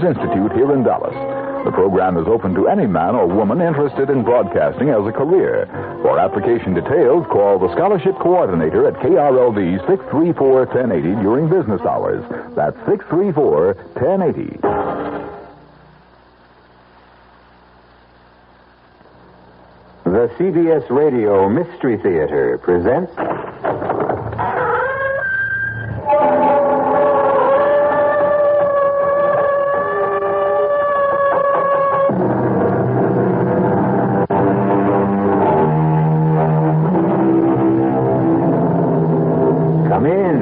Institute here in Dallas. The program is open to any man or woman interested in broadcasting as a career. For application details, call the Scholarship Coordinator at KRLD 634-1080 during business hours. That's 634-1080. The CBS Radio Mystery Theater presents... Come in.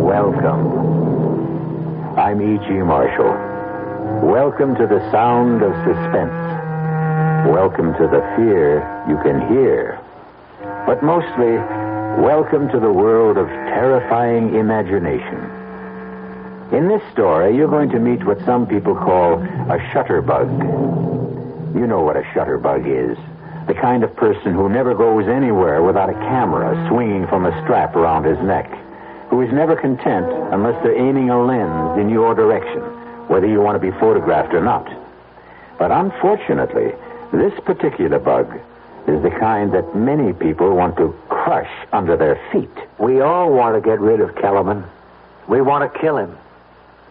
Welcome. I'm E.G. Marshall. Welcome to the sound of suspense. Welcome to the fear you can hear. But mostly, welcome to the world of terrifying imagination. In this story, you're going to meet what some people call a shutterbug. You know what a shutterbug is. The kind of person who never goes anywhere without a camera swinging from a strap around his neck. Who is never content unless they're aiming a lens in your direction, whether you want to be photographed or not. But unfortunately, this particular bug is the kind that many people want to crush under their feet. We all want to get rid of Kellerman. We want to kill him.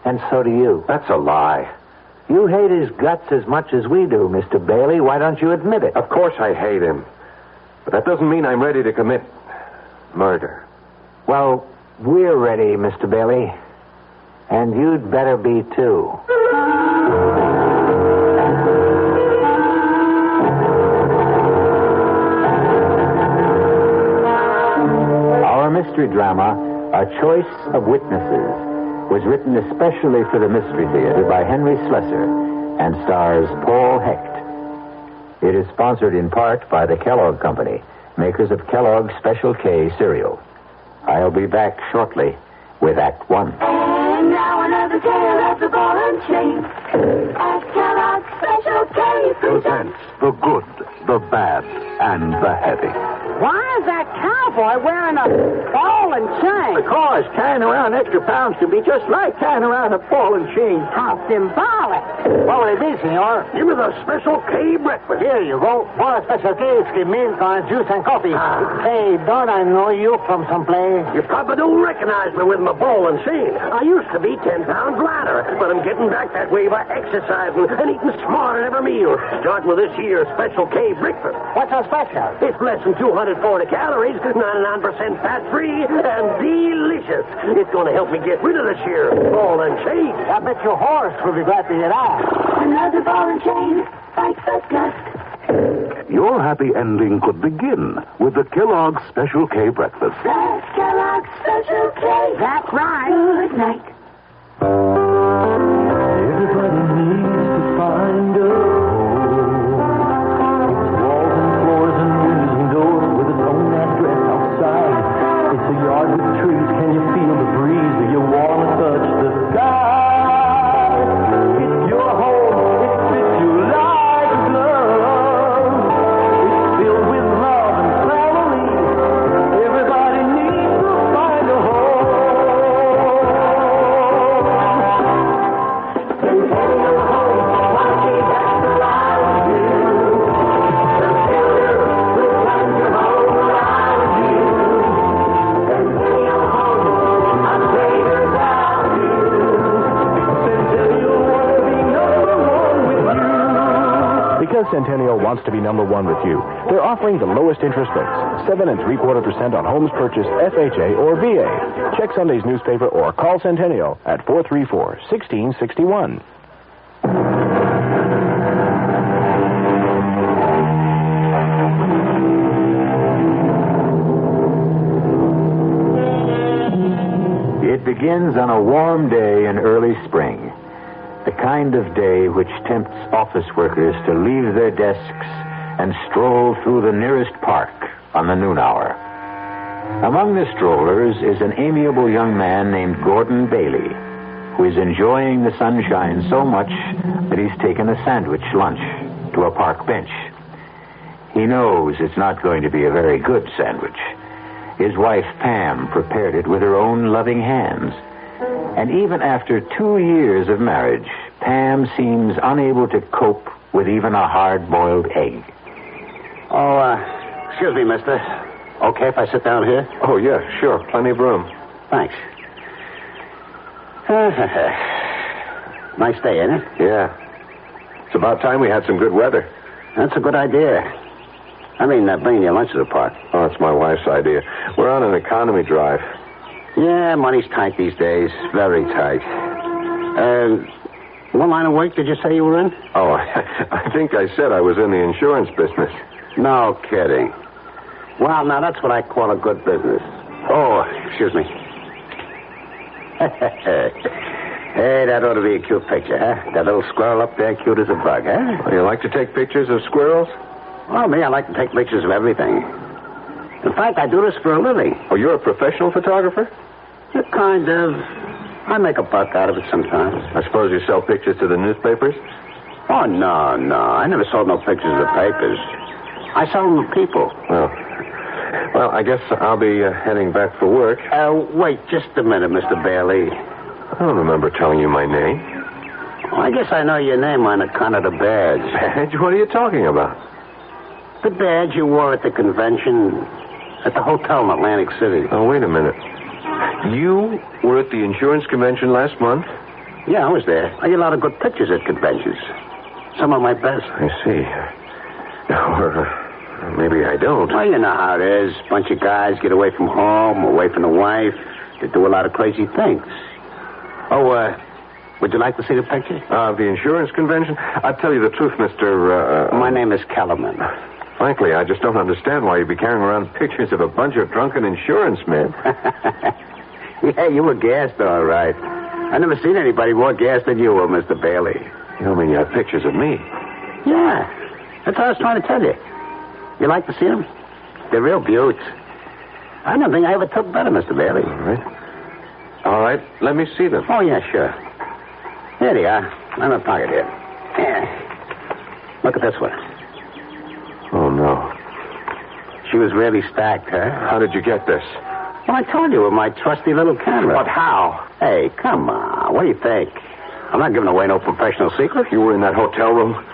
And so do you. That's a lie. You hate his guts as much as we do, Mr. Bailey. Why don't you admit it? Of course I hate him. But that doesn't mean I'm ready to commit murder. Well, we're ready, Mr. Bailey. And you'd better be, too. Mystery drama, A Choice of Witnesses, was written especially for the Mystery Theater by Henry Slessor and stars Paul Hecht. It is sponsored in part by the Kellogg Company, makers of Kellogg's Special K cereal. I'll be back shortly with Act One. And now another tale of the ball and chain. As Kellogg's Special K presents the good, the bad, and the heavy. Why is that cowboy wearing a ball and chain? Because carrying around extra pounds can be just like carrying around a ball and chain. How symbolic. What will it be, senor? Give me the Special K breakfast. Here you go. For a special case, give milk, juice, and coffee. Hey, don't I know you from someplace? You probably don't recognize me with my ball and chain. I used to be 10 pounds lighter, but I'm getting back that way by exercising and eating smart at every meal. Starting with this here Special K breakfast. What's so special? It's less than 240 calories, 99% fat-free, and delicious. It's going to help me get rid of this here ball and chain. I bet your horse will be glad to hear that. another ball and chain. Fight first gust. Your happy ending could begin with the Kellogg's Special K breakfast. That's Kellogg's Special K. That's right. Good night. Everybody needs to find a home. It's walls and floors and windows and doors with its own address outside. It's a yard with trees. Can you feel the breeze? Do you want to touch the sky? It's your home. It fits you like a glove. It's filled with love and family. Everybody needs to find a home. Because Centennial wants to be number one with you, they're offering the lowest interest rates, 7 3/4% on homes purchased FHA or VA. Check Sunday's newspaper or call Centennial at 434-1661. It begins on a warm day in early spring. The kind of day which tempts office workers to leave their desks and stroll through the nearest park on the noon hour. Among the strollers is an amiable young man named Gordon Bailey, who is enjoying the sunshine so much that he's taken a sandwich lunch to a park bench. He knows it's not going to be a very good sandwich. His wife, Pam, prepared it with her own loving hands. And even after 2 years of marriage, Pam seems unable to cope with even a hard-boiled egg. Oh, excuse me, mister. Okay if I sit down here? Oh, yeah, sure. Plenty of room. Thanks. Nice day, ain't it? Yeah. It's about time we had some good weather. That's a good idea. I mean, bringing your lunches apart. Oh, it's my wife's idea. We're on an economy drive. Yeah, money's tight these days. Very tight. What line of work did you say you were in? Oh, I think I said I was in the insurance business. No kidding. Well, now that's what I call a good business. Oh, excuse me. Hey, that ought to be a cute picture, huh? That little squirrel up there, cute as a bug, huh? Oh, you like to take pictures of squirrels? Well, me, I like to take pictures of everything. In fact, I do this for a living. Oh, you're a professional photographer? Kind of. I make a buck out of it sometimes. I suppose you sell pictures to the newspapers? Oh, no. I never sold no pictures to the papers. I sell them to people. Well, I guess I'll be heading back for work. Wait just a minute, Mr. Bailey. I don't remember telling you my name. Well, I guess I know your name on account of the badge. Badge? What are you talking about? The badge you wore at the convention at the hotel in Atlantic City. Oh, wait a minute. You were at the insurance convention last month? Yeah, I was there. I get a lot of good pictures at conventions. Some of my best. I see. Or maybe I don't. Well, you know how it is. Bunch of guys get away from home, away from the wife. They do a lot of crazy things. Oh, would you like to see the picture? The insurance convention? I'll tell you the truth, Mr. My name is Kellerman. Frankly, I just don't understand why you'd be carrying around pictures of a bunch of drunken insurance men. Yeah, you were gassed, all right. I never seen anybody more gassed than you were, Mr. Bailey. You don't mean you have pictures of me? Yeah, that's what I was trying to tell you. You like to see them? They're real beauts. I don't think I ever took better, Mr. Bailey. All right, let me see them. Oh, yeah, sure. Here they are. I'm in my pocket here. Yeah. Look at this one. Oh, no. She was really stacked, huh? How did you get this? Well, I told you with my trusty little camera. But how? Hey, come on. What do you think? I'm not giving away no professional secret. You were in that hotel room.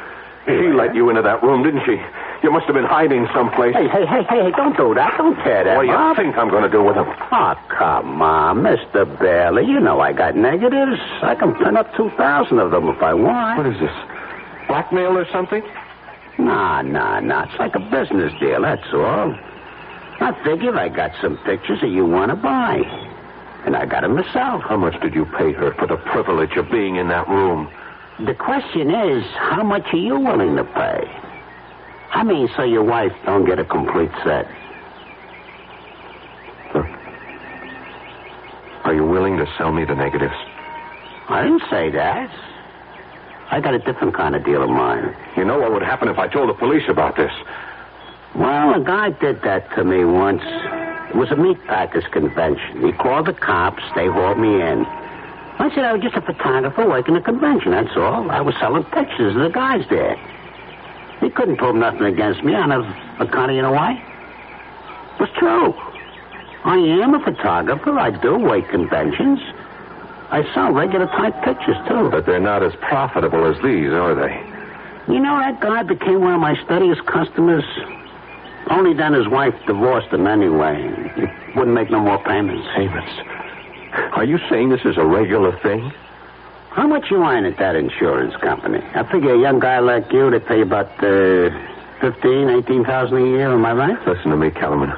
She let you into that room, didn't she? You must have been hiding someplace. Hey, don't do that. Don't tear that What do you think I'm going to do with them? Oh, come on, Mr. Bailey. You know I got negatives. I can print up 2,000 of them if I want. What is this? Blackmail or something? Nah. It's like a business deal, that's all. I figured I got some pictures that you want to buy. And I got them myself. How much did you pay her for the privilege of being in that room? The question is, how much are you willing to pay? I mean, so your wife don't get a complete set. Are you willing to sell me the negatives? I didn't say that. I got a different kind of deal in mind. You know what would happen if I told the police about this? Well, a guy did that to me once. It was a meatpackers convention. He called the cops. They hauled me in. I said I was just a photographer working a convention, that's all. I was selling pictures of the guys there. He couldn't prove nothing against me on account of, you know why? It was true. I am a photographer. I do work conventions. I sell regular type pictures, too. But they're not as profitable as these, are they? You know, that guy became one of my steadiest customers. Only then his wife divorced him anyway. He wouldn't make no more payments. Payments? Are you saying this is a regular thing? How much you earn at that insurance company? I figure a young guy like you, they pay about $15,000, $18,000 a year. Am I right? Listen to me, Kellerman.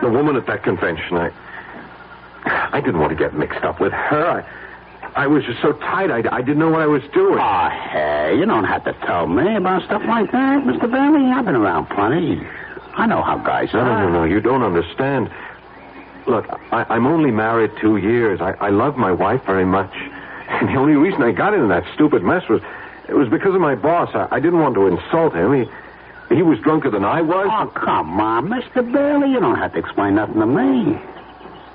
The woman at that convention, I didn't want to get mixed up with her. I was just so tight, I didn't know what I was doing. Oh, hey, you don't have to tell me about stuff like that, Mr. Bailey. I've been around plenty. I know how guys are. No, you don't understand. Look, I'm only married 2 years. I love my wife very much. And the only reason I got into that stupid mess was because of my boss. I didn't want to insult him. He was drunker than I was. Oh, come on, Mr. Bailey. You don't have to explain nothing to me.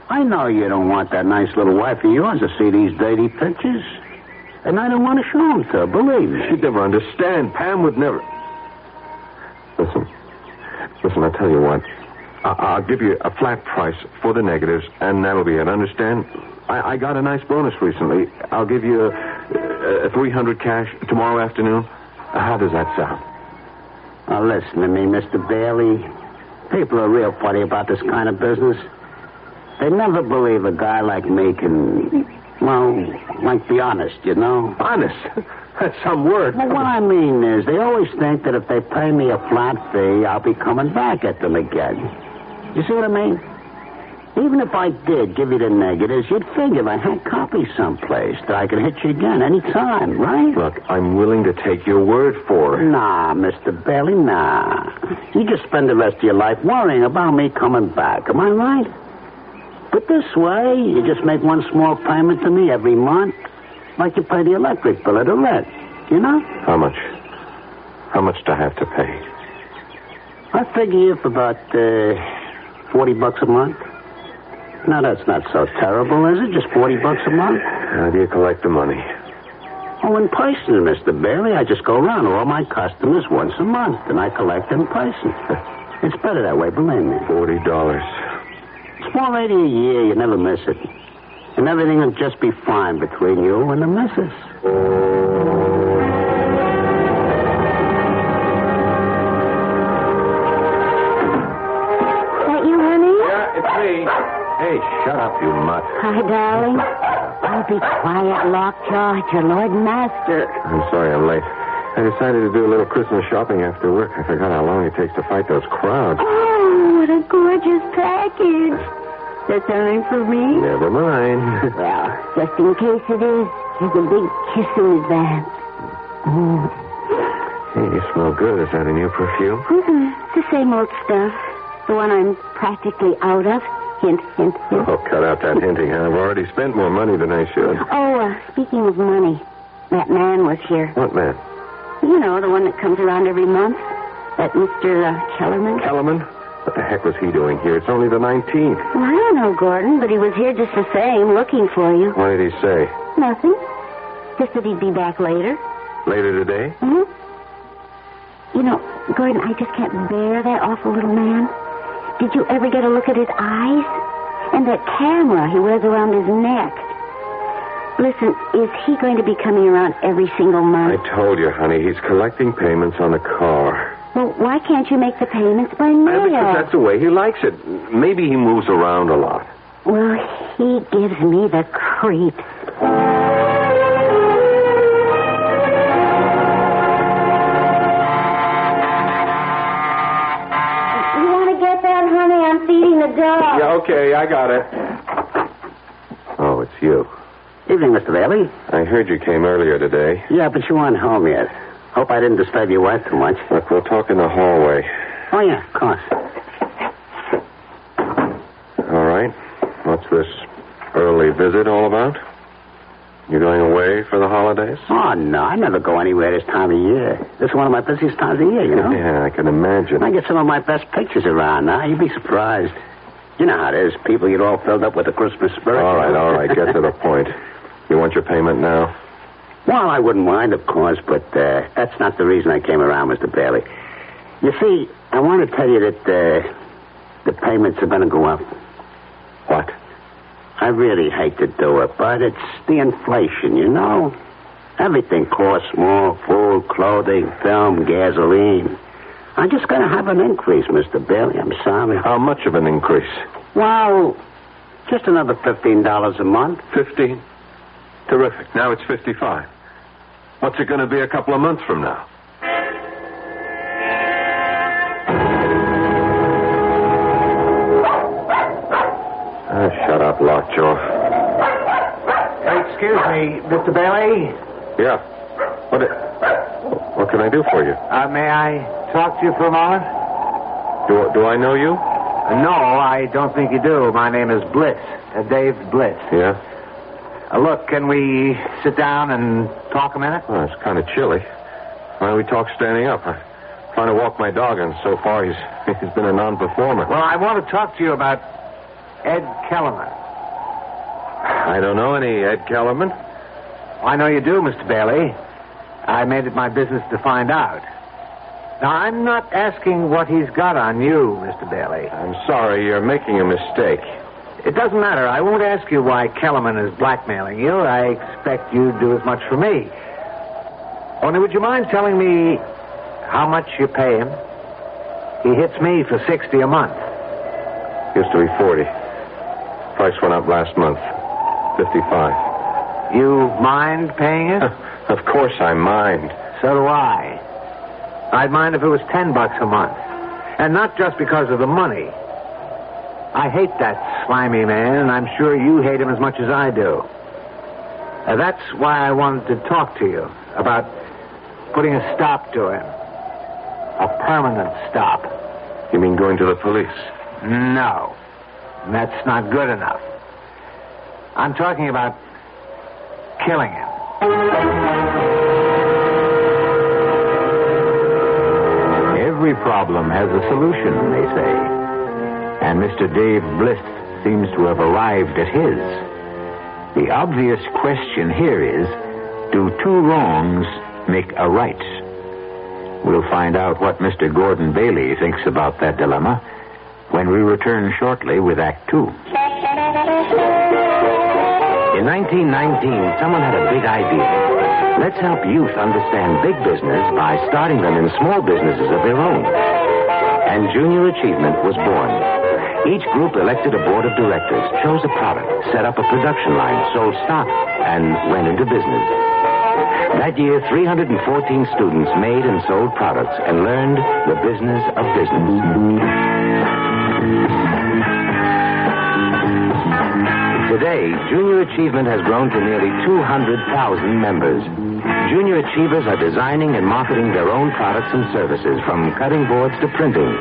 I know you don't want that nice little wife of yours to see these dirty pictures. And I don't want to show them to her, believe me. She'd never understand. Pam would never... Listen, I'll tell you what. I'll give you a flat price for the negatives, and that'll be it. Understand? I got a nice bonus recently. I'll give you $300 cash tomorrow afternoon. How does that sound? Now, listen to me, Mr. Bailey. People are real funny about this kind of business. They never believe a guy like me can, well, like, be honest, you know? Honest? That's some word. Well, what I mean is, they always think that if they pay me a flat fee, I'll be coming back at them again. You see what I mean? Even if I did give you the negatives, you'd figure I had copies someplace that I could hit you again any time, right? Look, I'm willing to take your word for it. Nah, Mr. Bailey, nah. You just spend the rest of your life worrying about me coming back. Am I right? But this way, you just make one small payment to me every month, like you pay the electric bill or the rent, you know? How much? How much do I have to pay? I figure you for about $40 a month. Now, that's not so terrible, is it? Just $40 a month? How do you collect the money? Oh, in person, Mr. Bailey. I just go around to all my customers once a month, and I collect in person. It's better that way, believe me. $40. Small lady a year, you never miss it. And everything will just be fine between you and the missus. That you, honey? Yeah, it's me. Hey, shut up, you mutt. Hi, darling. Oh, be quiet, Lockjaw. It's your Lord and Master. I'm sorry I'm late. I decided to do a little Christmas shopping after work. I forgot how long it takes to fight those crowds. Oh, what a gorgeous package. That's something for me? Never mind. Well, just in case it is, here's a big kiss in advance. Hey, you smell good. Is that a new perfume? It's the same old stuff. The one I'm practically out of. Hint, hint, hint. Oh, cut out that hinting. I've already spent more money than I should. Oh, speaking of money, that man was here. What man? You know, the one that comes around every month. That Mr. Kellerman. Kellerman? What the heck was he doing here? It's only the 19th. Well, I don't know, Gordon, but he was here just the same, looking for you. What did he say? Nothing. Just that he'd be back later. Later today? Mm-hmm. You know, Gordon, I just can't bear that awful little man. Did you ever get a look at his eyes? And that camera he wears around his neck. Listen, is he going to be coming around every single month? I told you, honey, he's collecting payments on the car. Well, why can't you make the payments by mail? Because that's the way he likes it. Maybe he moves around a lot. Well, he gives me the creeps. I'm feeding the dog. Yeah, okay, I got it. Oh, it's you. Evening, Mr. Bailey. I heard you came earlier today. Yeah, but you aren't home yet. Hope I didn't disturb your wife too much. Look, we'll talk in the hallway. Oh, yeah, of course. All right. What's this early visit all about? You going away for the holidays? Oh, no, I never go anywhere this time of year. This is one of my busiest times of year, you know? Yeah, I can imagine. I get some of my best pictures around now. You'd be surprised. You know how it is. People get all filled up with the Christmas spirit. All right. Get to the point. You want your payment now? Well, I wouldn't mind, of course, but that's not the reason I came around, Mr. Bailey. You see, I want to tell you that the payments are going to go up. What? I really hate to do it, but it's the inflation, you know? Everything costs more. Food, clothing, film, gasoline. I'm just going to have an increase, Mr. Bailey. I'm sorry. How much of an increase? Well, just another $15 a month. 15? Terrific. Now it's 55. What's it going to be a couple of months from now? Shut up, Lockjaw. Excuse me, Mr. Bailey. Yeah. What can I do for you? May I talk to you for a moment? Do I know you? No, I don't think you do. My name is Bliss. Dave Bliss. Yeah? Look, can we sit down and talk a minute? Well, it's kind of chilly. Why don't we talk standing up? I'm trying to walk my dog, and so far he's been a non-performer. Well, I want to talk to you about Ed Kellerman. I don't know any Ed Kellerman. I know you do, Mr. Bailey. I made it my business to find out. Now, I'm not asking what he's got on you, Mr. Bailey. I'm sorry, you're making a mistake. It doesn't matter. I won't ask you why Kellerman is blackmailing you. I expect you'd do as much for me. Only would you mind telling me how much you pay him? He hits me for $60 a month. Used to be 40. Price went up last month. 55. You mind paying it? Of course I mind. So do I. I'd mind if it was $10 a month. And not just because of the money. I hate that slimy man, and I'm sure you hate him as much as I do. That's why I wanted to talk to you about putting a stop to him. A permanent stop. You mean going to the police? No. That's not good enough. I'm talking about killing him. Every problem has a solution, they say. And Mr. Dave Bliss seems to have arrived at his. The obvious question here is, do two wrongs make a right? We'll find out what Mr. Gordon Bailey thinks about that dilemma when we return shortly with Act Two. In 1919, someone had a big idea. Let's help youth understand big business by starting them in small businesses of their own. And Junior Achievement was born. Each group elected a board of directors, chose a product, set up a production line, sold stock, and went into business. That year, 314 students made and sold products and learned the business of business. Today, Junior Achievement has grown to nearly 200,000 members. Junior Achievers are designing and marketing their own products and services, from cutting boards to printing.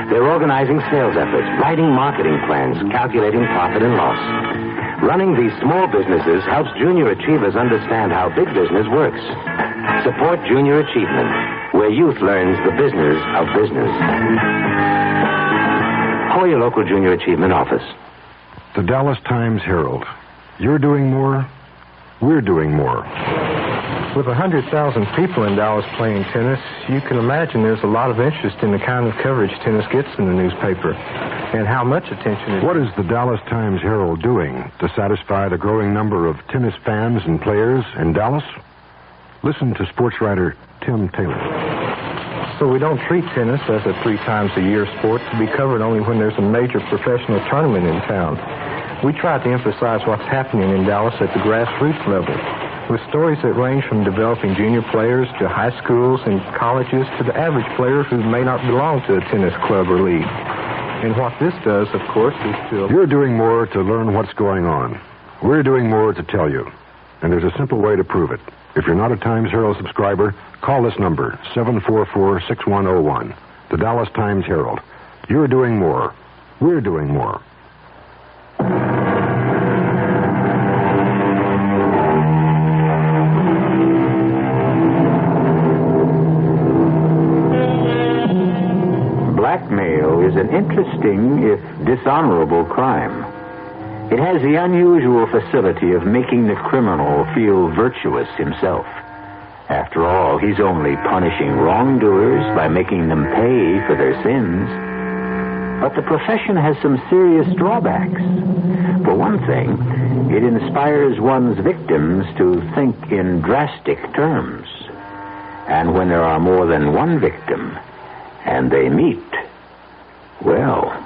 They're organizing sales efforts, writing marketing plans, calculating profit and loss. Running these small businesses helps Junior Achievers understand how big business works. Support Junior Achievement, where youth learns the business of business. Call your local Junior Achievement office. The Dallas Times-Herald. You're doing more, we're doing more. With 100,000 people in Dallas playing tennis, you can imagine there's a lot of interest in the kind of coverage tennis gets in the newspaper and how much attention it... What is the Dallas Times-Herald doing to satisfy the growing number of tennis fans and players in Dallas? Listen to sports writer Tim Taylor. So we don't treat tennis as a 3-times-a-year sport to be covered only when there's a major professional tournament in town. We try to emphasize what's happening in Dallas at the grassroots level, with stories that range from developing junior players to high schools and colleges to the average player who may not belong to a tennis club or league. And what this does, of course, is to... You're doing more to learn what's going on. We're doing more to tell you. And there's a simple way to prove it. If you're not a Times-Herald subscriber, call this number, 744-6101, the Dallas Times-Herald. You're doing more. We're doing more. Blackmail is an interesting, if dishonorable, crime. It has the unusual facility of making the criminal feel virtuous himself. After all, he's only punishing wrongdoers by making them pay for their sins. But the profession has some serious drawbacks. For one thing, it inspires one's victims to think in drastic terms. And when there are more than one victim, and they meet, well...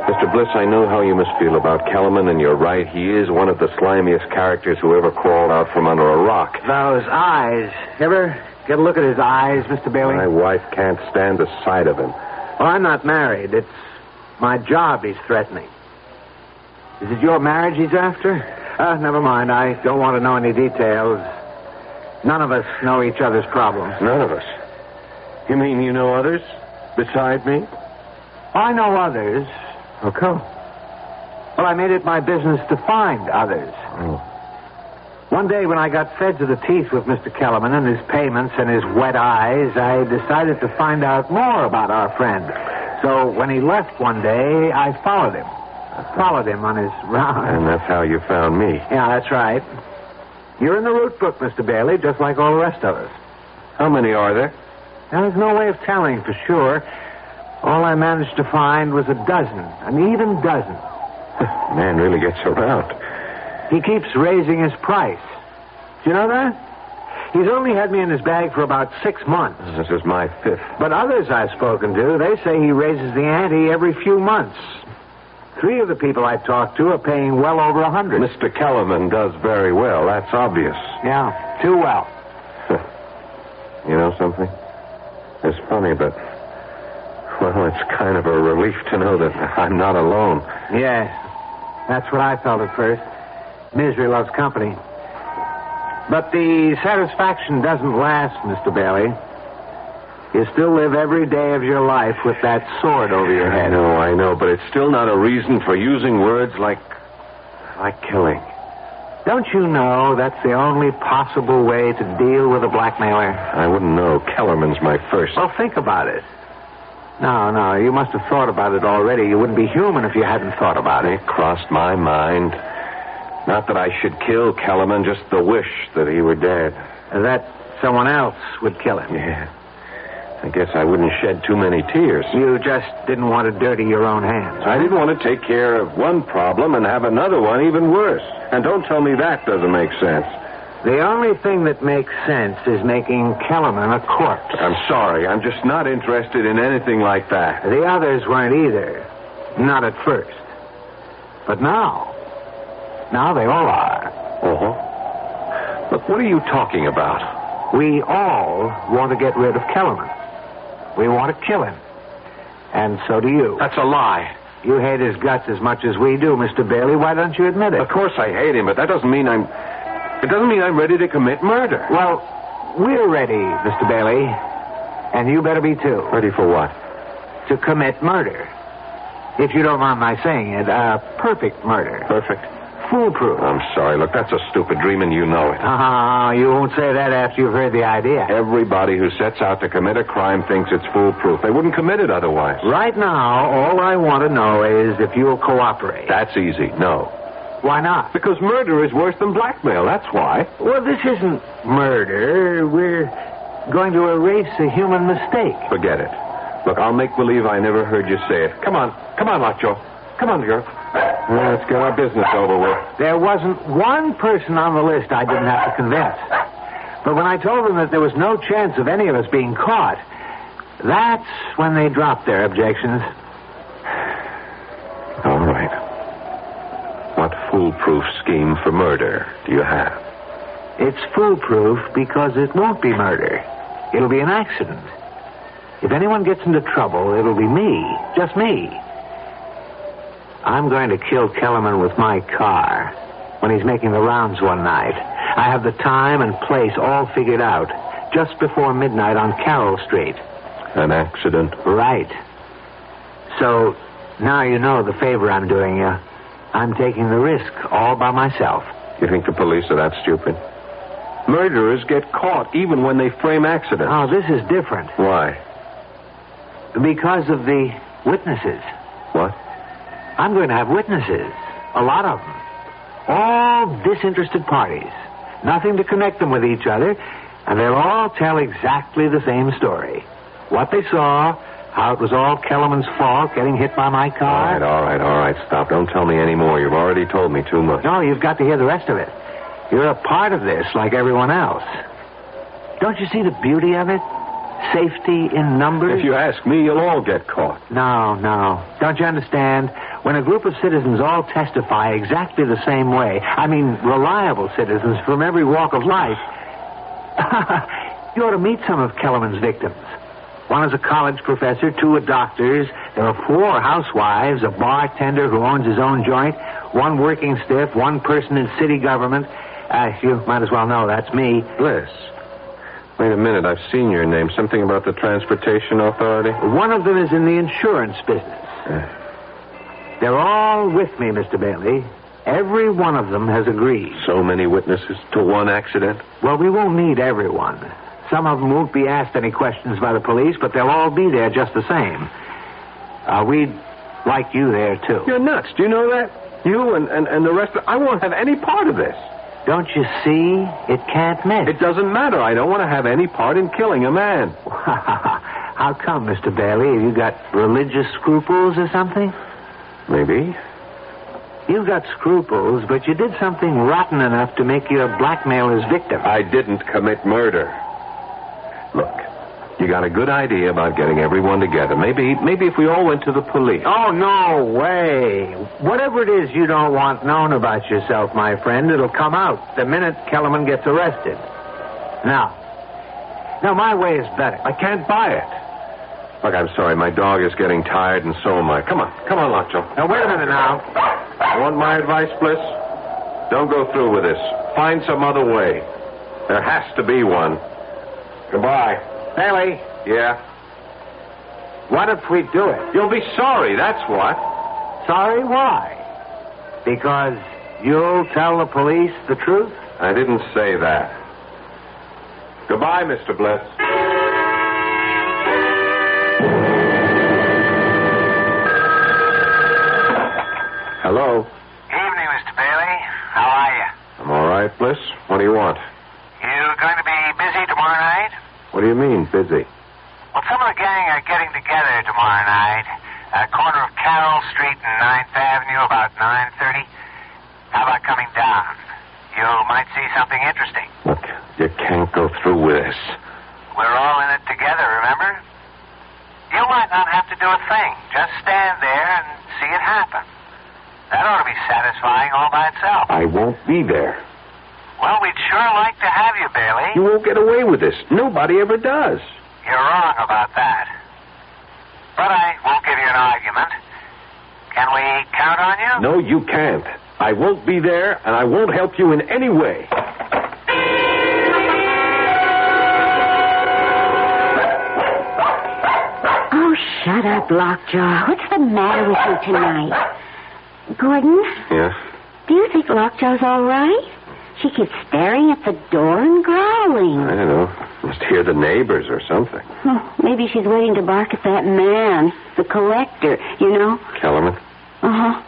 Mr. Bliss, I know how you must feel about Kellerman, and you're right. He is one of the slimiest characters who ever crawled out from under a rock. Those eyes. Ever get a look at his eyes, Mr. Bailey? My wife can't stand the sight of him. Well, I'm not married. It's my job he's threatening. Is it your marriage he's after? Never mind. I don't want to know any details. None of us know each other's problems. None of us? You mean you know others beside me? I know others. How come? Well, I made it my business to find others. Oh. One day when I got fed to the teeth with Mr. Kellerman and his payments and his wet eyes, I decided to find out more about our friend. So when he left one day, I followed him. Followed him on his rounds. And that's how you found me. Yeah, that's right. You're in the route book, Mr. Bailey, just like all the rest of us. How many are there? There's no way of telling for sure. All I managed to find was a dozen, an even dozen. Man really gets around. He keeps raising his price. Do you know that? He's only had me in his bag for about 6 months. This is my 5th. But others I've spoken to, they say he raises the ante every few months. 3 of the people I've talked to are paying well over $100. Mr. Kellerman does very well. That's obvious. Yeah, too well. You know something? It's funny, but... Well, it's kind of a relief to know that I'm not alone. Yes, that's what I felt at first. Misery loves company. But the satisfaction doesn't last, Mr. Bailey. You still live every day of your life with that sword over your head. I know, but it's still not a reason for using words like killing. Don't you know that's the only possible way to deal with a blackmailer? I wouldn't know. Kellerman's my first. Well, think about it. No, you must have thought about it already. You wouldn't be human if you hadn't thought about it. It crossed my mind. Not that I should kill Kellerman, just the wish that he were dead. That someone else would kill him. Yeah. I guess I wouldn't shed too many tears. You just didn't want to dirty your own hands. I didn't want to take care of one problem and have another one even worse. And don't tell me that doesn't make sense. The only thing that makes sense is making Kellerman a corpse. I'm sorry. I'm just not interested in anything like that. The others weren't either. Not at first. But now they all are. Uh-huh. Look, what are you talking about? We all want to get rid of Kellerman. We want to kill him. And so do you. That's a lie. You hate his guts as much as we do, Mr. Bailey. Why don't you admit it? Of course I hate him, but that doesn't mean I'm ready to commit murder. Well, we're ready, Mr. Bailey. And you better be too. Ready for what? To commit murder. If you don't mind my saying it, perfect murder. Perfect? Foolproof. I'm sorry. Look, that's a stupid dream, and you know it. You won't say that after you've heard the idea. Everybody who sets out to commit a crime thinks it's foolproof. They wouldn't commit it otherwise. Right now, all I want to know is if you'll cooperate. That's easy. No. Why not? Because murder is worse than blackmail. That's why. Well, this isn't murder. We're going to erase a human mistake. Forget it. Look, I'll make believe I never heard you say it. Come on, Macho. Come on, girl. Let's get our business over with. There wasn't one person on the list I didn't have to convince. But when I told them that there was no chance of any of us being caught, that's when they dropped their objections. All right. What foolproof scheme for murder do you have? It's foolproof because it won't be murder. It'll be an accident. If anyone gets into trouble, it'll be me. Just me. I'm going to kill Kellerman with my car when he's making the rounds one night. I have the time and place all figured out. Just before midnight on Carroll Street. An accident? Right. So, now you know the favor I'm doing you. I'm taking the risk all by myself. You think the police are that stupid? Murderers get caught even when they frame accidents. Oh, this is different. Why? Because of the witnesses. What? I'm going to have witnesses. A lot of them. All disinterested parties. Nothing to connect them with each other. And they'll all tell exactly the same story. What they saw, how it was all Kellerman's fault getting hit by my car. All right. Stop. Don't tell me any more. You've already told me too much. No, you've got to hear the rest of it. You're a part of this like everyone else. Don't you see the beauty of it? Safety in numbers? If you ask me, you'll all get caught. No. Don't you understand? When a group of citizens all testify exactly the same way, I mean reliable citizens from every walk of life, you ought to meet some of Kellerman's victims. One is a college professor, 2 are doctors. There are 4 housewives, a bartender who owns his own joint, 1 working stiff, 1 person in city government. You might as well know that's me. Bliss. Wait a minute, I've seen your name. Something about the Transportation Authority? One of them is in the insurance business. They're all with me, Mr. Bailey. Every one of them has agreed. So many witnesses to one accident? Well, we won't need everyone. Some of them won't be asked any questions by the police, but they'll all be there just the same. We'd like you there, too. You're nuts. Do you know that? You and the rest of... I won't have any part of this. Don't you see? It can't miss. It doesn't matter. I don't want to have any part in killing a man. How come, Mr. Bailey? Have you got religious scruples or something? Maybe. You've got scruples, but you did something rotten enough to make you blackmail his victim. I didn't commit murder. Look, you got a good idea about getting everyone together. Maybe if we all went to the police. Oh, no way. Whatever it is you don't want known about yourself, my friend, it'll come out the minute Kellerman gets arrested. Now, my way is better. I can't buy it. Look, I'm sorry. My dog is getting tired, and so am I. Come on, Lockjaw. Now, wait a minute now. You want my advice, Bliss? Don't go through with this. Find some other way. There has to be one. Goodbye. Bailey. Yeah? What if we do it? You'll be sorry, that's what. Sorry, why? Because you'll tell the police the truth? I didn't say that. Goodbye, Mr. Bliss. Hello? Evening, Mr. Bailey. How are you? I'm all right, Bliss. What do you want? You going to be busy tomorrow night? What do you mean, busy? Well, some of the gang are getting together tomorrow night. Corner of Carroll Street and 9th Avenue, about 9:30. How about coming down? You might see something interesting. Look, you can't go through with this. We're all in it together, remember? You might not have to do a thing. Just stand there and see it happen. That ought to be satisfying all by itself. I won't be there. Well, we'd sure like to have you, Bailey. You won't get away with this. Nobody ever does. You're wrong about that. But I won't give you an argument. Can we count on you? No, you can't. I won't be there, and I won't help you in any way. Oh, shut up, Lockjaw. What's the matter with you tonight? Gordon? Yeah? Do you think Lockjaw's all right? She keeps staring at the door and growling. I don't know. Must hear the neighbors or something. Oh, maybe she's waiting to bark at that man, the collector, you know. Kellerman? Uh-huh.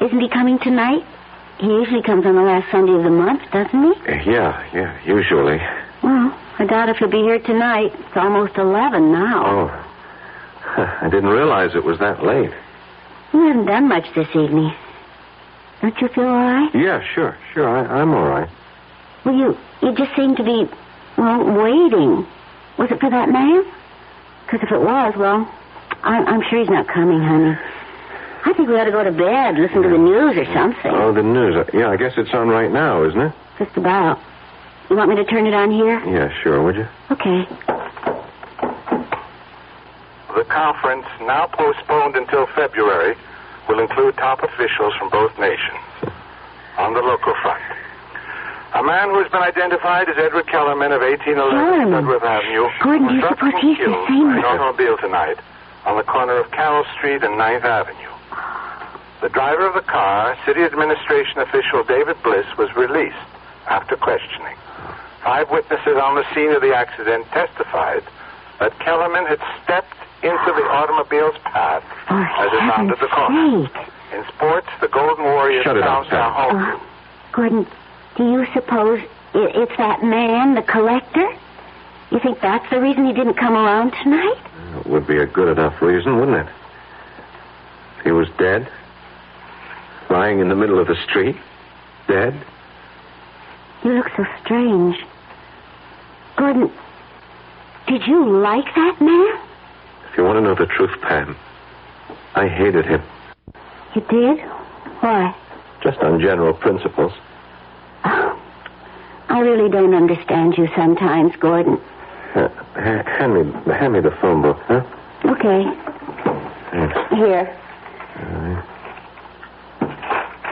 Isn't he coming tonight? He usually comes on the last Sunday of the month, doesn't he? Yeah, usually. Well, I doubt if he'll be here tonight. It's almost 11 now. Oh. I didn't realize it was that late. You haven't done much this evening. Don't you feel all right? Yeah, sure. I'm all right. Well, you just seem to be, waiting. Was it for that man? Because if it was, I'm sure he's not coming, honey. I think we ought to go to bed, listen to the news or something. Oh, the news. Yeah, I guess it's on right now, isn't it? Just about. You want me to turn it on here? Yeah, sure, would you? Okay. The conference, now postponed until February, will include top officials from both nations. On the local front, a man who has been identified as Edward Kellerman of 1811 Sudworth Avenue Gordon, do you was suppose shot he's and the killed same? by an automobile tonight on the corner of Carroll Street and 9th Avenue. The driver of the car, city administration official David Bliss, was released after questioning. 5 witnesses on the scene of the accident testified that Kellerman had stepped into the automobile's path as it rounded the corner. In sports, the Golden Warriors bounced down home. Gordon, do you suppose it's that man, the collector? You think that's the reason he didn't come around tonight? It would be a good enough reason, wouldn't it? If he was dead, lying in the middle of the street, dead. You look so strange. Gordon, did you like that man? If you want to know the truth, Pam, I hated him. You did? Why? Just on general principles. Oh, I really don't understand you sometimes, Gordon. Hand me the phone book, huh? Okay. Thanks. Here.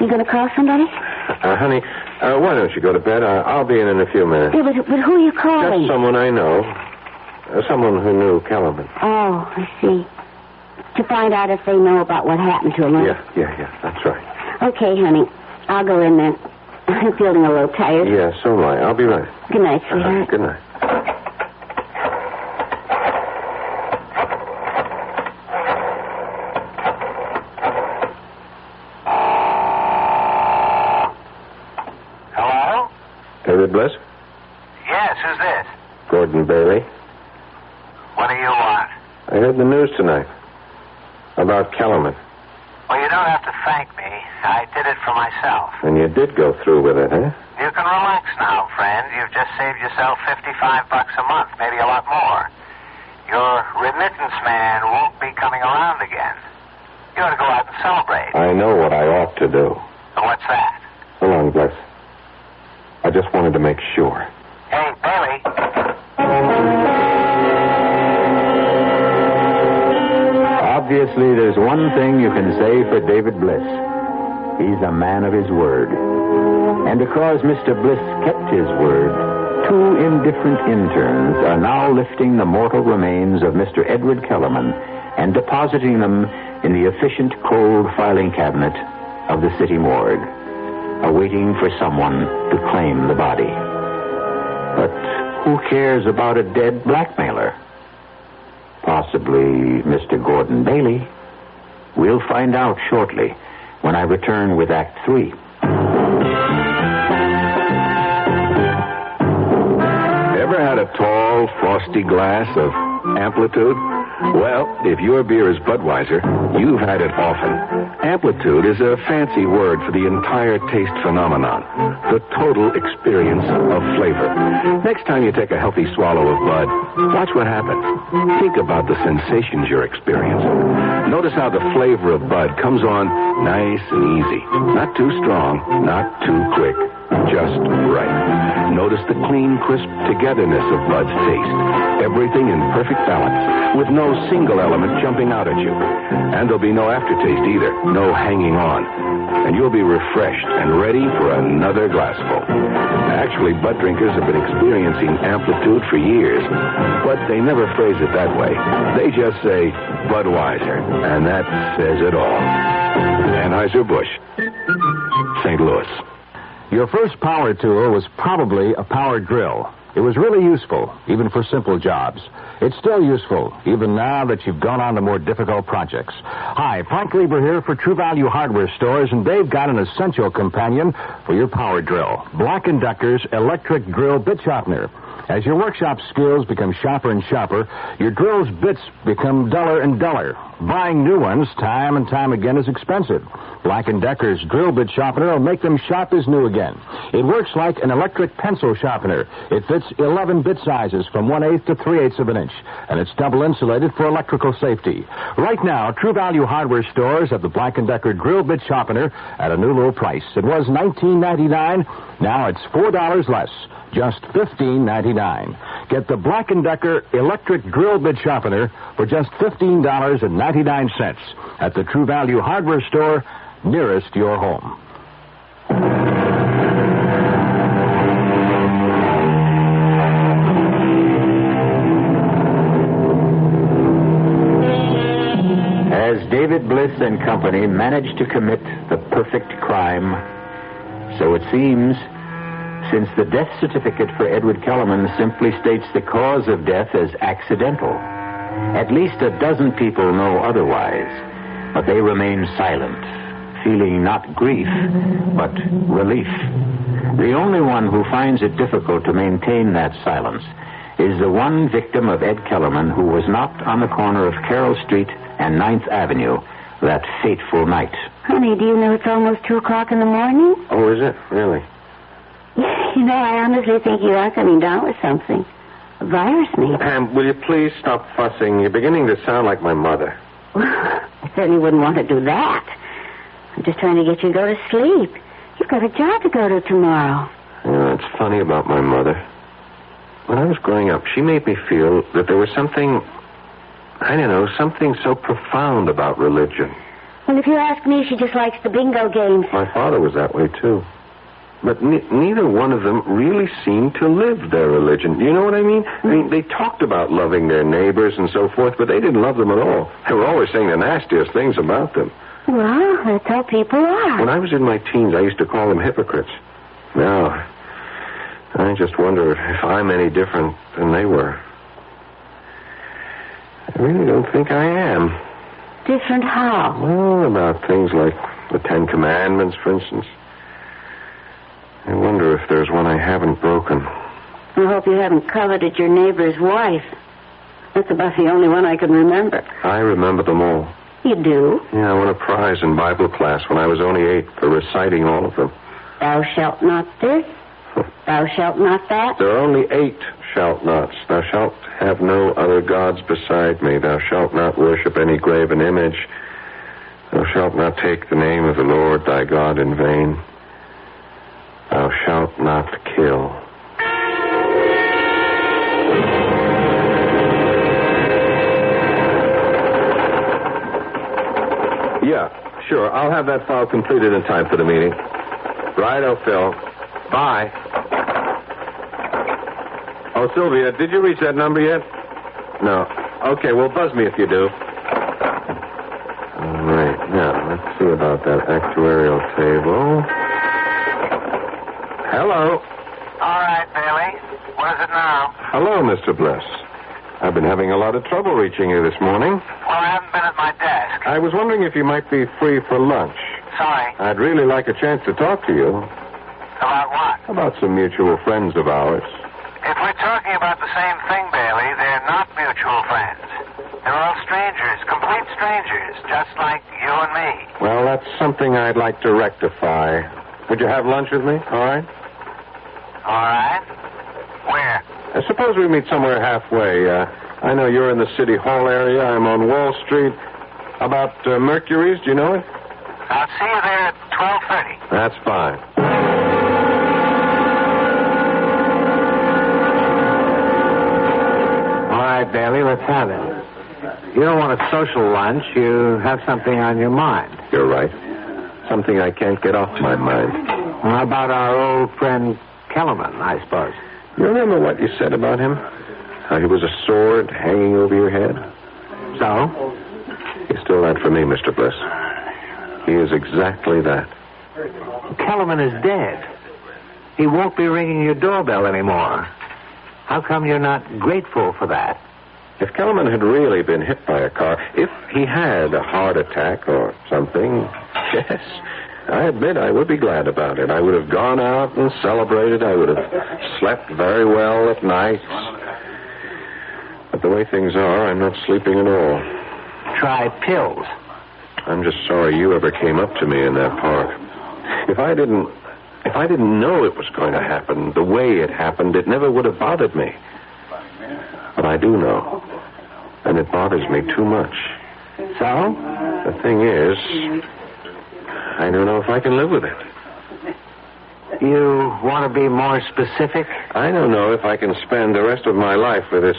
You going to call somebody? Honey, why don't you go to bed? I'll be in a few minutes. Yeah, but who are you calling? Just someone I know. Someone who knew Kellerman. Oh, I see. To find out if they know about what happened to him. Right? Yeah, that's right. Okay, honey. I'll go in then. I'm feeling a little tired. Yeah, so am I. I'll be right. Good night, sweetheart. Good night. Hello? David Bliss? Yes, who's this? Gordon Bailey. What do you want? I heard the news tonight. About Kellerman. Well, you don't have to thank me. I did it for myself. And you did go through with it, huh? You can relax now, friend. You've just saved yourself $55 a month, maybe a lot more. Your remittance man won't be coming around again. You ought to go out and celebrate. I know what I ought to do. What's that? So long, Bliss. I just wanted to make sure. Hey, Bailey. Obviously, there's one thing you can say for David Bliss. He's a man of his word. And because Mr. Bliss kept his word, 2 indifferent interns are now lifting the mortal remains of Mr. Edward Kellerman and depositing them in the efficient cold filing cabinet of the city morgue, awaiting for someone to claim the body. But who cares about a dead blackmailer? Possibly Mr. Gordon Bailey. We'll find out shortly when I return with Act 3. Ever had a tall, frosty glass of Amplitude? Well, if your beer is Budweiser, you've had it often. Amplitude is a fancy word for the entire taste phenomenon, the total experience of flavor. Next time you take a healthy swallow of Bud, watch what happens. Think about the sensations you're experiencing. Notice how the flavor of Bud comes on nice and easy. Not too strong, not too quick. Just right. Notice the clean, crisp togetherness of Bud's taste. Everything in perfect balance, with no single element jumping out at you. And there'll be no aftertaste either, no hanging on. And you'll be refreshed and ready for another glassful. Actually, Bud drinkers have been experiencing Amplitude for years, but they never phrase it that way. They just say Budweiser, and that says it all. Anheuser-Busch, St. Louis. Your first power tool was probably a power drill. It was really useful, even for simple jobs. It's still useful, even now that you've gone on to more difficult projects. Hi, Frank Lieber here for True Value Hardware Stores, and they've got an essential companion for your power drill. Black & Decker's electric drill bit sharpener. As your workshop skills become sharper and sharper, your drill's bits become duller and duller. Buying new ones time and time again is expensive. Black & Decker's drill bit sharpener will make them sharp as new again. It works like an electric pencil sharpener. It fits 11 bit sizes from 1/8 to 3/8 of an inch, and it's double insulated for electrical safety. Right now, True Value Hardware Stores have the Black & Decker drill bit sharpener at a new low price. It was $19.99. Now it's $4 less. Just $15.99. Get the Black & Decker electric drill bit sharpener for just $15.99 at the True Value Hardware Store nearest your home. As David Bliss and company managed to commit the perfect crime, so it seems, since the death certificate for Edward Kellerman simply states the cause of death as accidental. At least a dozen people know otherwise, but they remain silent, feeling not grief, but relief. The only one who finds it difficult to maintain that silence is the one victim of Ed Kellerman who was knocked on the corner of Carroll Street and 9th Avenue that fateful night. Honey, do you know it's almost 2 o'clock in the morning? Oh, is it? Really? You know, I honestly think you are coming down with something. A virus, maybe. Pam, will you please stop fussing? You're beginning to sound like my mother. I certainly wouldn't want to do that. I'm just trying to get you to go to sleep. You've got a job to go to tomorrow. Yeah, it's funny about my mother. When I was growing up, she made me feel that there was something, I don't know, something so profound about religion. Well, if you ask me, she just likes the bingo games. My father was that way, too. But neither one of them really seemed to live their religion. You know what I mean? I mean, they talked about loving their neighbors and so forth, but they didn't love them at all. They were always saying the nastiest things about them. Well, that's how people are. When I was in my teens, I used to call them hypocrites. Now, I just wonder if I'm any different than they were. I really don't think I am. Different how? Well, about things like the 10 Commandments, for instance. I wonder if there's one I haven't broken. I hope you haven't coveted your neighbor's wife. That's about the only one I can remember. I remember them all. You do? Yeah, I won a prize in Bible class when I was only 8 for reciting all of them. Thou shalt not this. Thou shalt not that. There are only 8 shalt nots. Thou shalt have no other gods beside me. Thou shalt not worship any graven image. Thou shalt not take the name of the Lord thy God in vain. Thou shalt not kill. Yeah, sure. I'll have that file completed in time for the meeting. Righto, Phil. Bye. Oh, Sylvia, did you reach that number yet? No. Okay, well, buzz me if you do. All right. Now, let's see about that actuarial table. Hello. All right, Bailey. What is it now? Hello, Mr. Bliss. I've been having a lot of trouble reaching you this morning. Well, I haven't been at my desk. I was wondering if you might be free for lunch. Sorry. I'd really like a chance to talk to you. About what? About some mutual friends of ours. If we're talking about the same thing, Bailey, they're not mutual friends. They're all strangers, complete strangers, just like you and me. Well, that's something I'd like to rectify. Would you have lunch with me? All right? All right. Where? Suppose we meet somewhere halfway. I know you're in the City Hall area. I'm on Wall Street. About Mercury's, do you know it? I'll see you there at 12:30. That's fine. All right, Bailey, let's have it. You don't want a social lunch. You have something on your mind. You're right. Something I can't get off my mind. How about our old friend Kellerman, I suppose? You remember what you said about him? How he was a sword hanging over your head? So? He's still that for me, Mr. Bliss. He is exactly that. Kellerman is dead. He won't be ringing your doorbell anymore. How come you're not grateful for that? If Kellerman had really been hit by a car, if he had a heart attack or something, yes, I admit I would be glad about it. I would have gone out and celebrated. I would have slept very well at night. But the way things are, I'm not sleeping at all. Try pills. I'm just sorry you ever came up to me in that park. If I didn't know it was going to happen the way it happened, it never would have bothered me. But I do know. And it bothers me too much. So? The thing is, I don't know if I can live with it. You want to be more specific? I don't know if I can spend the rest of my life with this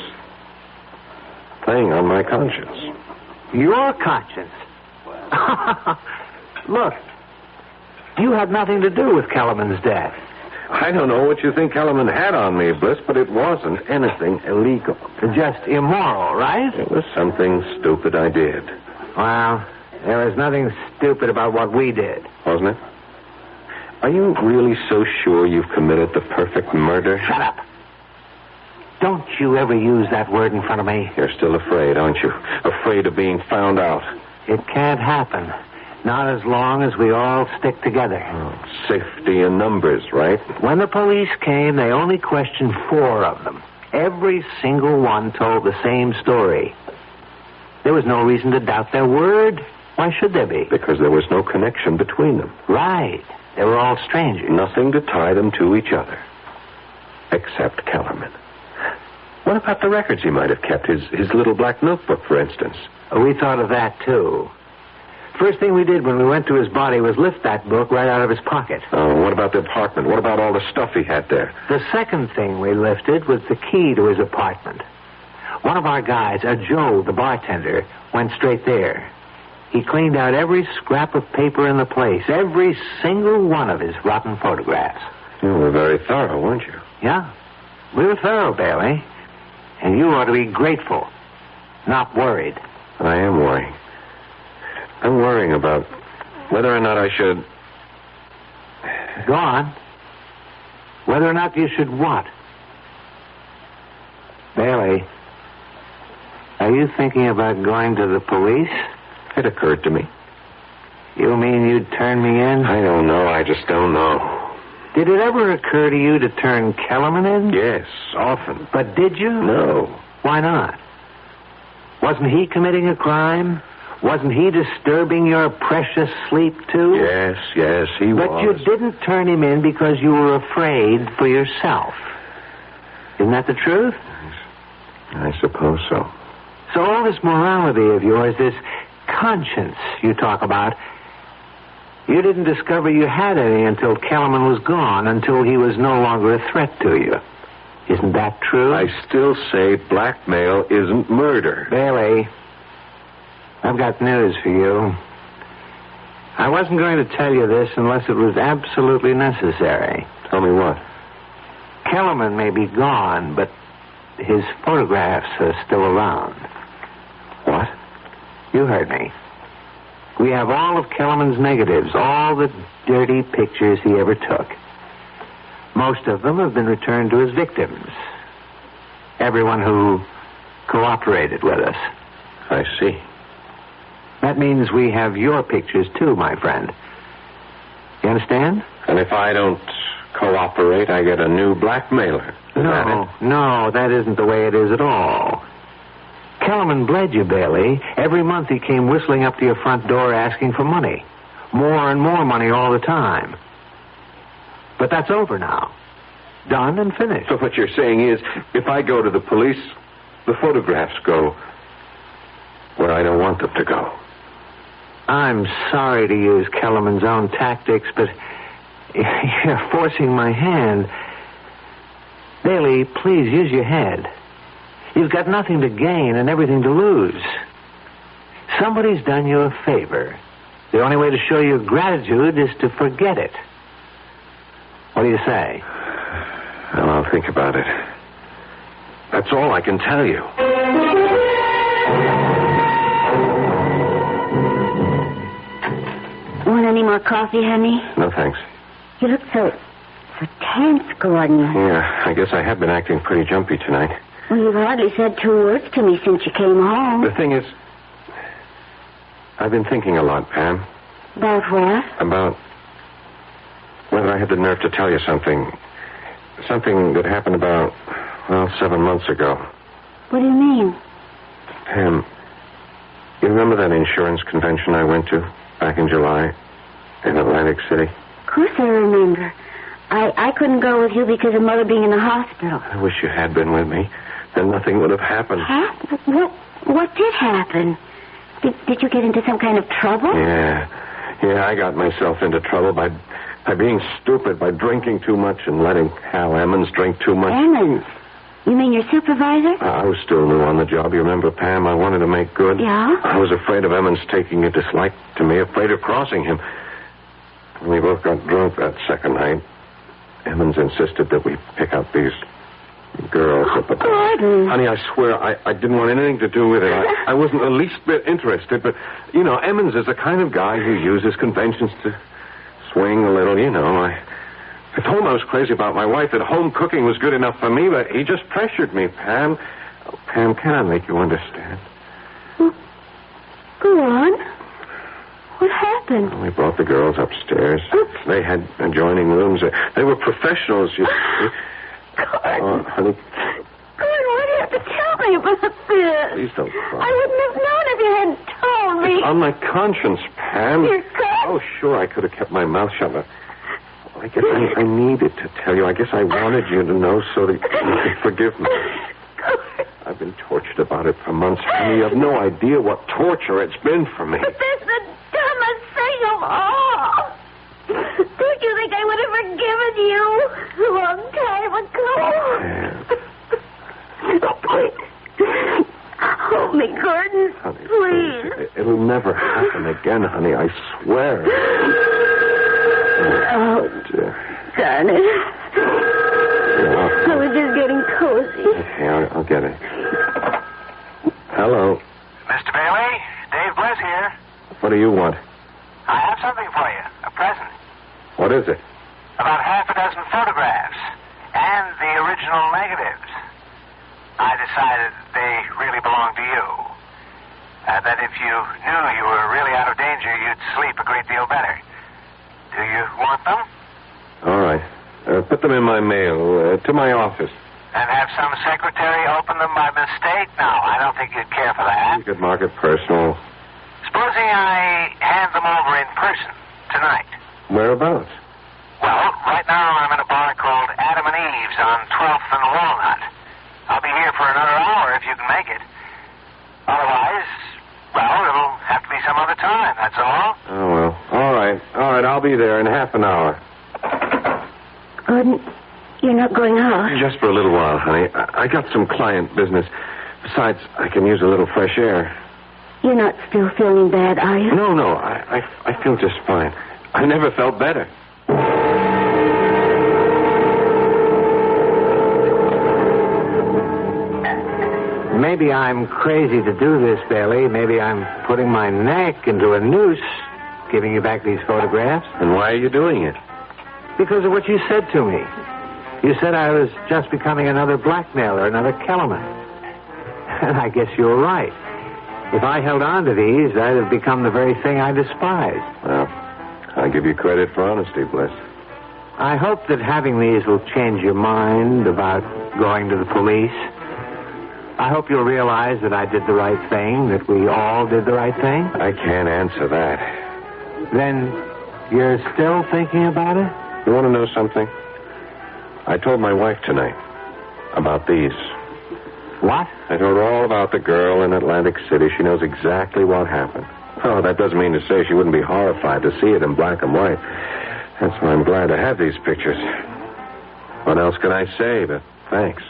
thing on my conscience. Your conscience? Look, you had nothing to do with Kellerman's death. I don't know what you think Kellerman had on me, Bliss, but it wasn't anything illegal. Just immoral, right? It was something stupid I did. Well, there was nothing stupid about what we did. Wasn't it? Are you really so sure you've committed the perfect murder? Shut up. Don't you ever use that word in front of me. You're still afraid, aren't you? Afraid of being found out. It can't happen. Not as long as we all stick together. Oh, safety in numbers, right? When the police came, they only questioned 4 of them. Every single one told the same story. There was no reason to doubt their word. Why should there be? Because there was no connection between them. Right. They were all strangers. Nothing to tie them to each other. Except Kellerman. What about the records he might have kept? His little black notebook, for instance. We thought of that, too. First thing we did when we went to his body was lift that book right out of his pocket. Oh, what about the apartment? What about all the stuff he had there? The second thing we lifted was the key to his apartment. One of our guys, Joe, the bartender, went straight there. He cleaned out every scrap of paper in the place, every single one of his rotten photographs. You were very thorough, weren't you? Yeah. We were thorough, Bailey. And you ought to be grateful, not worried. I am worrying. I'm worrying about whether or not I should... Go on. Whether or not you should what? Bailey, are you thinking about going to the police? It occurred to me. You mean you'd turn me in? I don't know. I just don't know. Did it ever occur to you to turn Kellerman in? Yes, often. But did you? No. Why not? Wasn't he committing a crime? Wasn't he disturbing your precious sleep, too? Yes, he was. But you didn't turn him in because you were afraid for yourself. Isn't that the truth? I suppose so. So all this morality of yours, this conscience you talk about, you didn't discover you had any until Kellerman was gone, until he was no longer a threat to you. Isn't that true? I still say blackmail isn't murder. Bailey, I've got news for you. I wasn't going to tell you this unless it was absolutely necessary. Tell me what? Kellerman may be gone, but his photographs are still around. What? You heard me. We have all of Kellerman's negatives, all the dirty pictures he ever took. Most of them have been returned to his victims. Everyone who cooperated with us. I see. That means we have your pictures, too, my friend. You understand? And if I don't cooperate, I get a new blackmailer. No, that isn't the way it is at all. Kellerman bled you, Bailey. Every month he came whistling up to your front door asking for money. More and more money all the time. But that's over now. Done and finished. So what you're saying is, if I go to the police, the photographs go where I don't want them to go. I'm sorry to use Kellerman's own tactics, but you're forcing my hand. Bailey, please use your head. You've got nothing to gain and everything to lose. Somebody's done you a favor. The only way to show your gratitude is to forget it. What do you say? Well, I'll think about it. That's all I can tell you. Want any more coffee, honey? No, thanks. You look so tense, Gordon. Yeah, I guess I have been acting pretty jumpy tonight. Well, you've hardly said 2 words to me since you came home. The thing is, I've been thinking a lot, Pam. About what? About whether I had the nerve to tell you something. Something that happened about, 7 months ago. What do you mean? Pam, you remember that insurance convention I went to back in July in Atlantic City? Of course I remember. I couldn't go with you because of Mother being in the hospital. I wish you had been with me. Then nothing would have happened. What did happen? Did you get into some kind of trouble? Yeah, I got myself into trouble by being stupid, by drinking too much and letting Hal Emmons drink too much. Emmons? You mean your supervisor? I was still new on the job. You remember, Pam? I wanted to make good. Yeah? I was afraid of Emmons taking a dislike to me, afraid of crossing him. We both got drunk that second night. Emmons insisted that we pick out these girls. But, Gordon. Honey, I swear I didn't want anything to do with it. I wasn't the least bit interested, but, Emmons is the kind of guy who uses conventions to swing a little, I told him I was crazy about my wife, that home cooking was good enough for me, but he just pressured me, Pam. Oh, Pam, can I make you understand? Go on. What happened? We brought the girls upstairs. Oops. They had adjoining rooms. They were professionals, you see. Gordon. Oh, honey. Gordon, why do you have to tell me about this? Please don't cry. I wouldn't have known if you hadn't told me. It's on my conscience, Pam. You could. Oh, sure, I could have kept my mouth shut, but I guess I needed to tell you. I guess I wanted you to know so that you could forgive me. I've been tortured about it for months, honey. You have no idea what torture it's been for me. But that's the dumbest thing of all. Don't you think I would have forgiven you a long time ago? Oh, please. Hold me, Gordon. Honey, please. It'll never happen again, honey. I swear. Oh, dear. darn it. I was just getting cozy. Okay, I'll get it. Hello. Mr. Bailey, Dave Bliss here. What do you want? I have something for you. A present. What is it? About half a dozen photographs. And the original negatives. I decided they really belong to you. That if you knew you were really out of danger, you'd sleep a great deal better. Do you want them? All right. Put them in my mail, to my office. And have some secretary open them by mistake? No, I don't think you'd care for that. You could mark it personal. supposing I hand them over in person tonight? Whereabouts? Well, right now I'm in a bar called Adam and Eve's on 12th and Walnut. I'll be here for another hour if you can make it. Otherwise, well, it'll have to be some other time, that's all. Oh, well. All right, I'll be there in half an hour. Gordon, you're not going out? Just for a little while, honey. I got some client business. Besides, I can use a little fresh air. You're not still feeling bad, are you? No, I feel just fine. I never felt better. Maybe I'm crazy to do this, Bailey. Maybe I'm putting my neck into a noose, giving you back these photographs. And why are you doing it? Because of what you said to me. You said I was just becoming another blackmailer, another Kellerman. And I guess you were right. If I held on to these, I'd have become the very thing I despised. Well, I give you credit for honesty, Bliss. I hope that having these will change your mind about going to the police. I hope you'll realize that I did the right thing, that we all did the right thing. I can't answer that. Then you're still thinking about it? You want to know something? I told my wife tonight about these. What? I told her all about the girl in Atlantic City. She knows exactly what happened. Oh, that doesn't mean to say she wouldn't be horrified to see it in black and white. That's why I'm glad to have these pictures. What else can I say but thanks?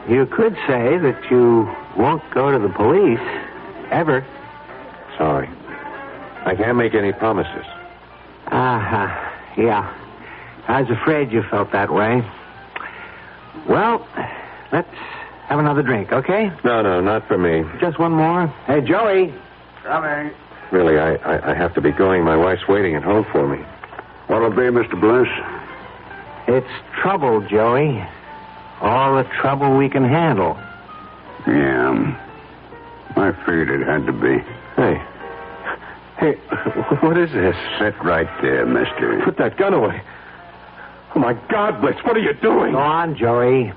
You could say that you won't go to the police, ever. Sorry. I can't make any promises. Yeah. I was afraid you felt that way. Well, let's have another drink, okay? No, not for me. Just one more. Hey, Joey. Coming. Really, I have to be going. My wife's waiting at home for me. What'll it be, Mr. Bliss? It's trouble, Joey. All the trouble we can handle. Yeah. I figured it had to be. Hey, what is this? Sit right there, mister. Put that gun away. Oh, my God, Blitz, what are you doing? Go on, Joey.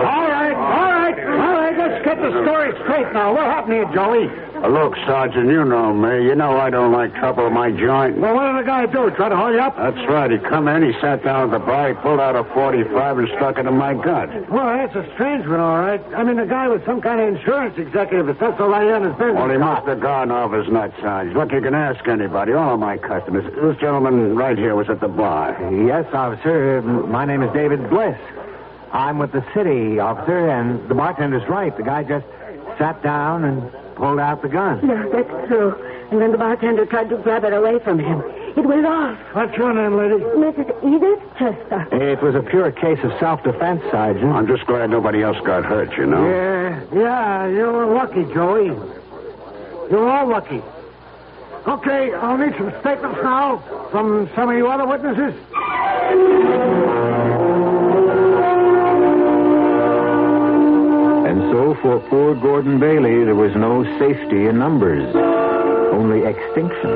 All right, let's get the story straight now. What happened to you, Joey? Look, Sergeant, you know me. You know I don't like trouble in my joint. Well, what did the guy do? Try to hold you up? That's right. He come in, he sat down at the bar, he pulled out a 45 and stuck it in my gut. Well, that's a strange one, all right. I mean, the guy was some kind of insurance executive that sets all right on his business. Well, he must have gone off his nut, Sarge. Look, you can ask anybody, all of my customers. This gentleman right here was at the bar. Yes, officer. My name is David Bliss. I'm with the city, officer, and the bartender's right. The guy just sat down and pulled out the gun. Yeah, that's true. And then the bartender tried to grab it away from him. It went off. What's your name, lady? Mrs. Edith Chester. It was a pure case of self-defense, Sergeant. I'm just glad nobody else got hurt, you know. Yeah, you were lucky, Joey. You were all lucky. Okay, I'll need some statements now from some of you other witnesses. And so for poor Gordon Bailey, there was no safety in numbers, only extinction.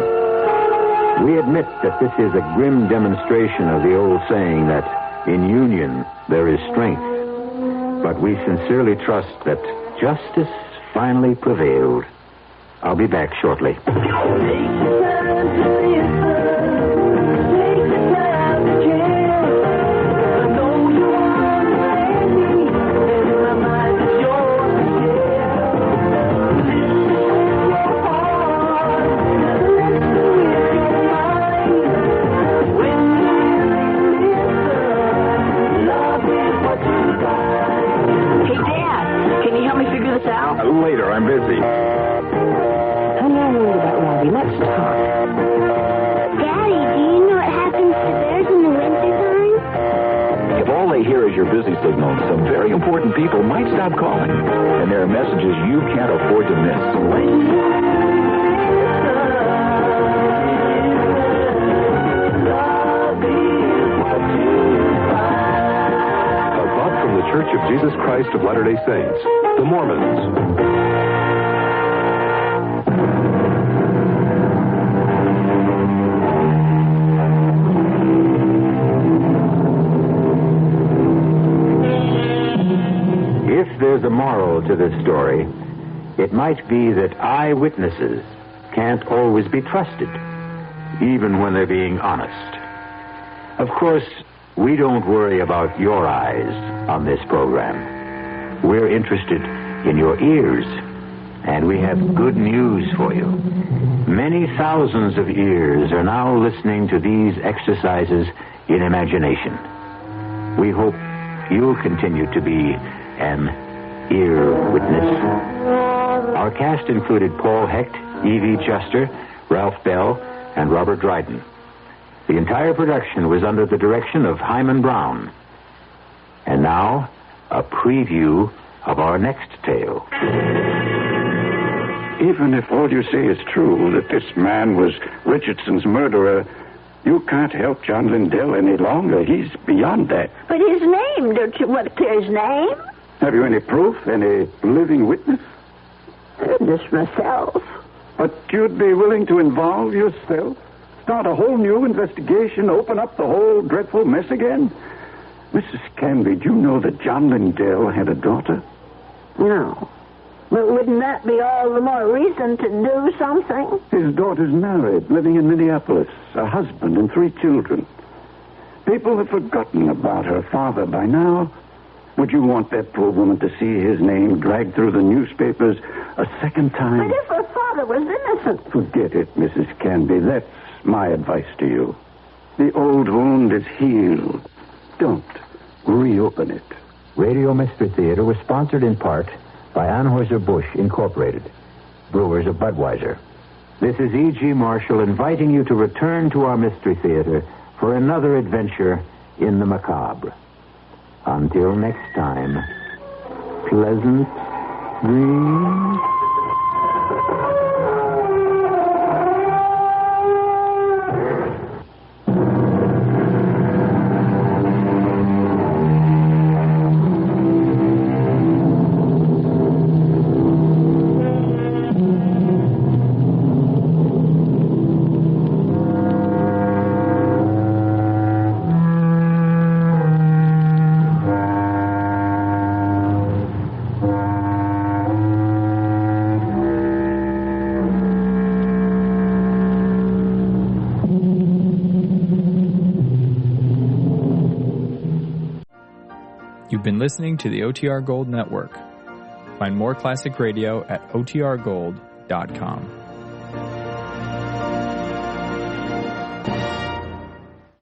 We admit that this is a grim demonstration of the old saying that in union there is strength. But we sincerely trust that justice finally prevailed. I'll be back shortly. Later, I'm busy. Honey, I worried about Robbie. Let's talk. Daddy, do you know what happens to bears in the wintertime? If all they hear is your busy signal, some very important people might stop calling. And there are messages you can't afford to miss. A thought from the Church of Jesus Christ of Latter-day Saints, the Mormons. to this story, it might be that eyewitnesses can't always be trusted, even when they're being honest. Of course, we don't worry about your eyes on this program. We're interested in your ears, and we have good news for you. Many thousands of ears are now listening to these exercises in imagination. We hope you'll continue to be an ear witness. Our cast included Paul Hecht, Evie Juster, Ralph Bell, and Robert Dryden. The entire production was under the direction of Hyman Brown. And now, a preview of our next tale. Even if all you say is true, that this man was Richardson's murderer, you can't help John Lindell any longer. He's beyond that. But his name, don't you want to clear his name? Have you any proof, any living witness? Just myself. But you'd be willing to involve yourself? Start a whole new investigation, open up the whole dreadful mess again? Mrs. Canby, do you know that John Lindell had a daughter? No. But wouldn't that be all the more reason to do something? His daughter's married, living in Minneapolis, a husband and 3 children. People have forgotten about her father by now. Would you want that poor woman to see his name dragged through the newspapers a second time? But if her father was innocent... Forget it, Mrs. Canby. That's my advice to you. The old wound is healed. Don't reopen it. Radio Mystery Theater was sponsored in part by Anheuser-Busch Incorporated, brewers of Budweiser. This is E.G. Marshall inviting you to return to our Mystery Theater for another adventure in the macabre. Until next time, pleasant dreams. You've been listening to the OTR Gold Network. Find more classic radio at otrgold.com.